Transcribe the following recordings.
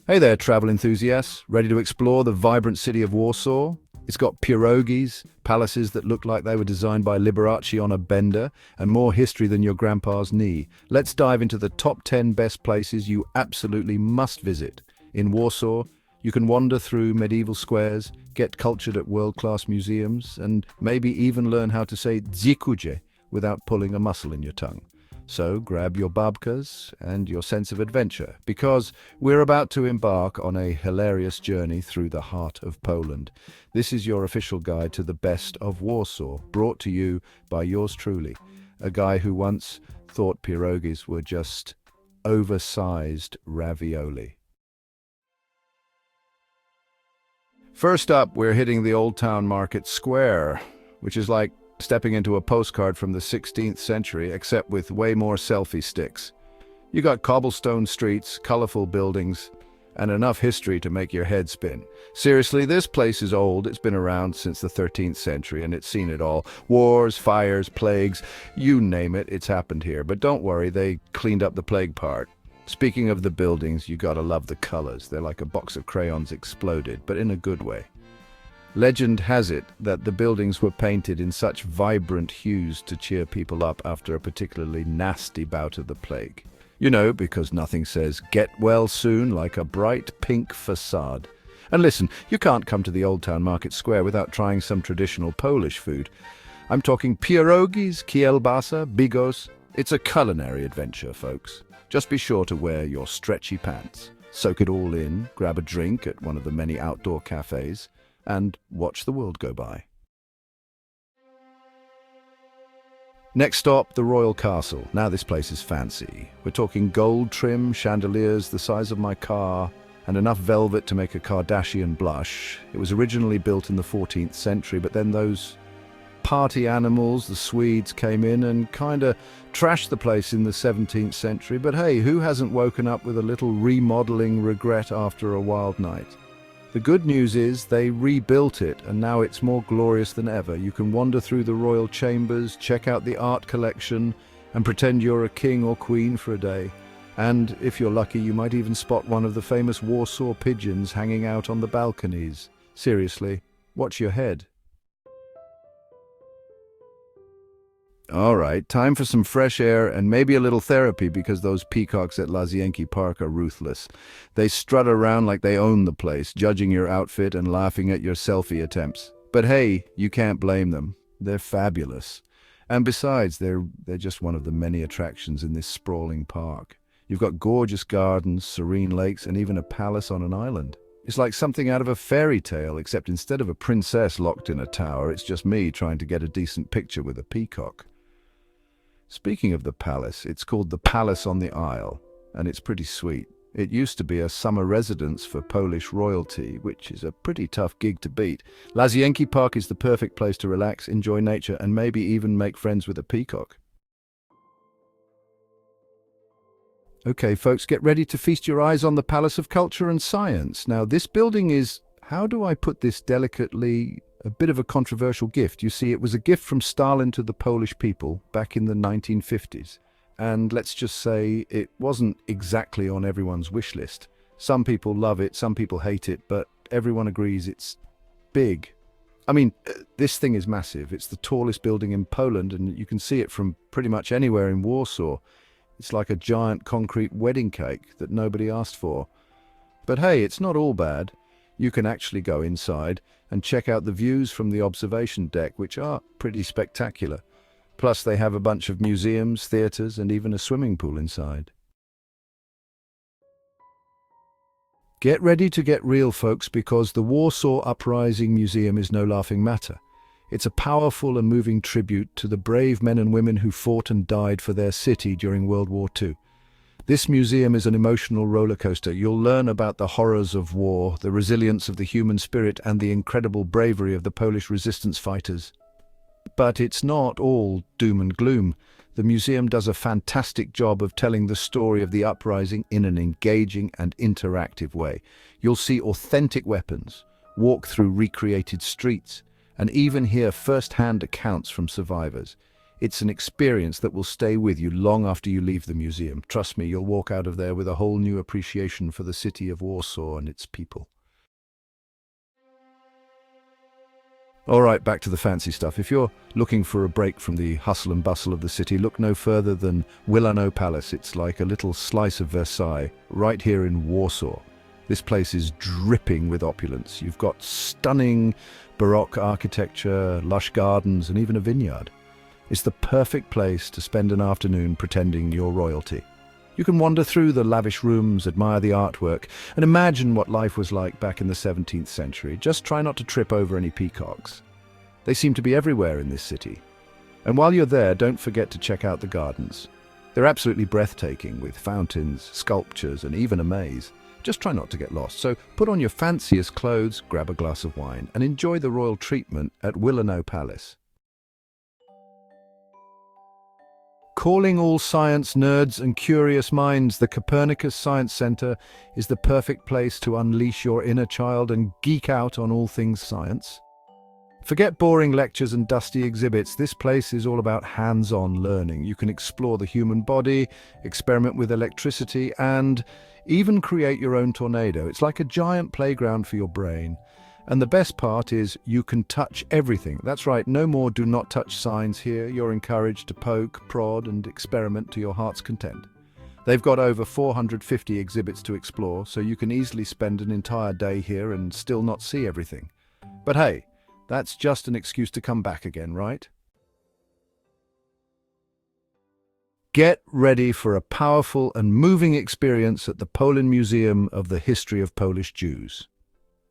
Hey there, travel enthusiasts. Ready to explore the vibrant city of Warsaw? It's got pierogies, palaces that look like they were designed by Liberace on a bender, and more history than your grandpa's knee. Let's dive into the top 10 best places you absolutely must visit. In Warsaw, you can wander through medieval squares, get cultured at world-class museums, and maybe even learn how to say "dziękuję" without pulling a muscle in your tongue. So grab your babkas and your sense of adventure, because we're about to embark on a hilarious journey through the heart of Poland. This is your official guide to the best of Warsaw, brought to you by yours truly, a guy who once thought pierogies were just oversized ravioli. First up, we're hitting the Old Town Market Square, which is like stepping into a postcard from the 16th century, except with way more selfie sticks. You got cobblestone streets, colorful buildings, and enough history to make your head spin. Seriously, this place is old. It's been around since the 13th century, and it's seen it all. Wars, fires, plagues, you name it, it's happened here. But don't worry, they cleaned up the plague part. Speaking of the buildings, you gotta love the colors. They're like a box of crayons exploded, but in a good way. Legend has it that the buildings were painted in such vibrant hues to cheer people up after a particularly nasty bout of the plague. You know, because nothing says "get well soon" like a bright pink facade. And listen, you can't come to the Old Town Market Square without trying some traditional Polish food. I'm talking pierogies, kielbasa, bigos. It's a culinary adventure, folks. Just be sure to wear your stretchy pants. Soak it all in, grab a drink at one of the many outdoor cafes, and watch the world go by. Next stop, the Royal Castle. Now this place is fancy. We're talking gold trim chandeliers the size of my car, and enough velvet to make a Kardashian blush. It was originally built in the 14th century, but then those party animals, the Swedes, came in and kinda trashed the place in the 17th century. But hey, who hasn't woken up with a little remodeling regret after a wild night? The good news is they rebuilt it, and now it's more glorious than ever. You can wander through the royal chambers, check out the art collection, and pretend you're a king or queen for a day. And if you're lucky, you might even spot one of the famous Warsaw pigeons hanging out on the balconies. Seriously, watch your head. All right, time for some fresh air and maybe a little therapy, because those peacocks at Łazienki Park are ruthless. They strut around like they own the place, judging your outfit and laughing at your selfie attempts. But hey, you can't blame them. They're fabulous. And besides, they're just one of the many attractions in this sprawling park. You've got gorgeous gardens, serene lakes, and even a palace on an island. It's like something out of a fairy tale, except instead of a princess locked in a tower, it's just me trying to get a decent picture with a peacock. Speaking of the palace, it's called the Palace on the Isle, and it's pretty sweet. It used to be a summer residence for Polish royalty, which is a pretty tough gig to beat. Łazienki Park is the perfect place to relax, enjoy nature, and maybe even make friends with a peacock. Okay, folks, get ready to feast your eyes on the Palace of Culture and Science. Now, this building is, how do I put this delicately, a bit of a controversial gift. You see, it was a gift from Stalin to the Polish people back in the 1950s. And let's just say it wasn't exactly on everyone's wish list. Some people love it, some people hate it, but everyone agrees it's big. I mean, this thing is massive. It's the tallest building in Poland, and you can see it from pretty much anywhere in Warsaw. It's like a giant concrete wedding cake that nobody asked for. But hey, it's not all bad. You can actually go inside and check out the views from the observation deck, which are pretty spectacular. Plus, they have a bunch of museums, theatres, and even a swimming pool inside. Get ready to get real, folks, because the Warsaw Uprising Museum is no laughing matter. It's a powerful and moving tribute to the brave men and women who fought and died for their city during World War II. This museum is an emotional roller coaster. You'll learn about the horrors of war, the resilience of the human spirit, and the incredible bravery of the Polish resistance fighters. But it's not all doom and gloom. The museum does a fantastic job of telling the story of the uprising in an engaging and interactive way. You'll see authentic weapons, walk through recreated streets, and even hear first-hand accounts from survivors. It's an experience that will stay with you long after you leave the museum. Trust me, you'll walk out of there with a whole new appreciation for the city of Warsaw and its people. All right, back to the fancy stuff. If you're looking for a break from the hustle and bustle of the city, look no further than Wilano Palace. It's like a little slice of Versailles, right here in Warsaw. This place is dripping with opulence. You've got stunning Baroque architecture, lush gardens, and even a vineyard. It's the perfect place to spend an afternoon pretending you're royalty. You can wander through the lavish rooms, admire the artwork, and imagine what life was like back in the 17th century. Just try not to trip over any peacocks. They seem to be everywhere in this city. And while you're there, don't forget to check out the gardens. They're absolutely breathtaking, with fountains, sculptures, and even a maze. Just try not to get lost. So put on your fanciest clothes, grab a glass of wine, and enjoy the royal treatment at Wilano Palace. Calling all science nerds and curious minds, the Copernicus Science Center is the perfect place to unleash your inner child and geek out on all things science. Forget boring lectures and dusty exhibits. This place is all about hands-on learning. You can explore the human body, experiment with electricity, and even create your own tornado. It's like a giant playground for your brain. And the best part is you can touch everything. That's right, no more do not touch signs here. You're encouraged to poke, prod, and experiment to your heart's content. They've got over 450 exhibits to explore, so you can easily spend an entire day here and still not see everything. But hey, that's just an excuse to come back again, right? Get ready for a powerful and moving experience at the Poland Museum of the History of Polish Jews.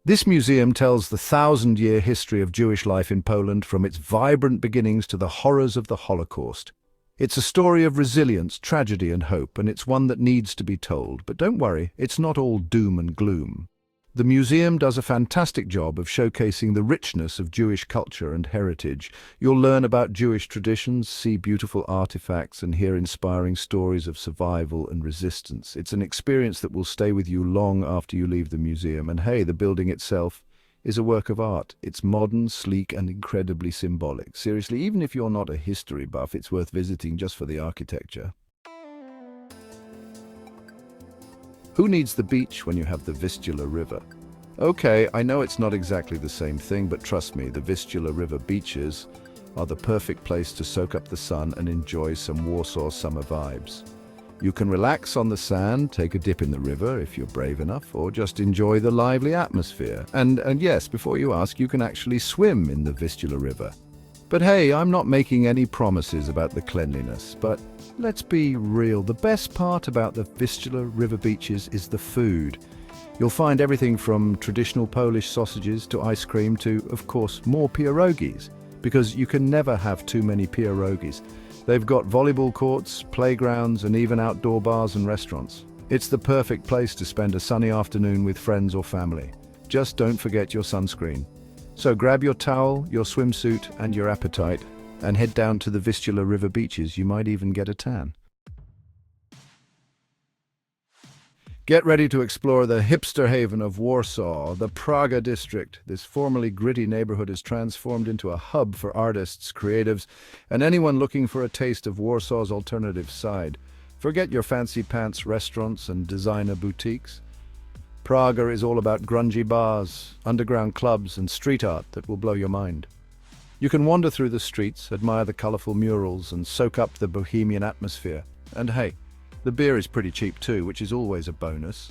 This museum tells the 1,000-year history of Jewish life in Poland, from its vibrant beginnings to the horrors of the Holocaust. It's a story of resilience, tragedy, and hope, and it's one that needs to be told. But don't worry, it's not all doom and gloom. The museum does a fantastic job of showcasing the richness of Jewish culture and heritage. You'll learn about Jewish traditions, see beautiful artifacts, and hear inspiring stories of survival and resistance. It's an experience that will stay with you long after you leave the museum. And hey, the building itself is a work of art. It's modern, sleek, and incredibly symbolic. Seriously, even if you're not a history buff, it's worth visiting just for the architecture. Who needs the beach when you have the Vistula River? Okay, I know it's not exactly the same thing, but trust me, the Vistula River beaches are the perfect place to soak up the sun and enjoy some Warsaw summer vibes. You can relax on the sand, take a dip in the river if you're brave enough, or just enjoy the lively atmosphere. And yes, before you ask, you can actually swim in the Vistula River. But hey, I'm not making any promises about the cleanliness, but let's be real. The best part about the Vistula River beaches is the food. You'll find everything from traditional Polish sausages to ice cream to, of course, more pierogies, because you can never have too many pierogies. They've got volleyball courts, playgrounds, and even outdoor bars and restaurants. It's the perfect place to spend a sunny afternoon with friends or family. Just don't forget your sunscreen. So grab your towel, your swimsuit, and your appetite, and head down to the Vistula River beaches. You might even get a tan. Get ready to explore the hipster haven of Warsaw, the Praga district. This formerly gritty neighborhood is transformed into a hub for artists, creatives, and anyone looking for a taste of Warsaw's alternative side. Forget your fancy pants restaurants and designer boutiques. Praga is all about grungy bars, underground clubs, and street art that will blow your mind. You can wander through the streets, admire the colorful murals, and soak up the bohemian atmosphere. And hey, the beer is pretty cheap too, which is always a bonus.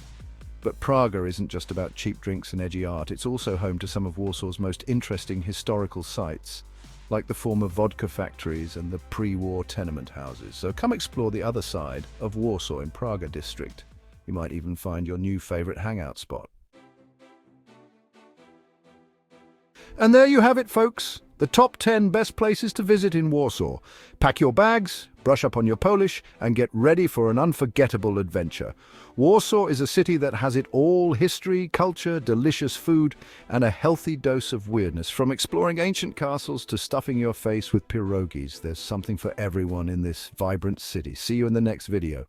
But Praga isn't just about cheap drinks and edgy art. It's also home to some of Warsaw's most interesting historical sites, like the former vodka factories and the pre-war tenement houses. So come explore the other side of Warsaw in Praga district. You might even find your new favorite hangout spot. And there you have it, folks. The top 10 best places to visit in Warsaw. Pack your bags, brush up on your Polish, and get ready for an unforgettable adventure. Warsaw is a city that has it all: history, culture, delicious food, and a healthy dose of weirdness. From exploring ancient castles to stuffing your face with pierogies, there's something for everyone in this vibrant city. See you in the next video.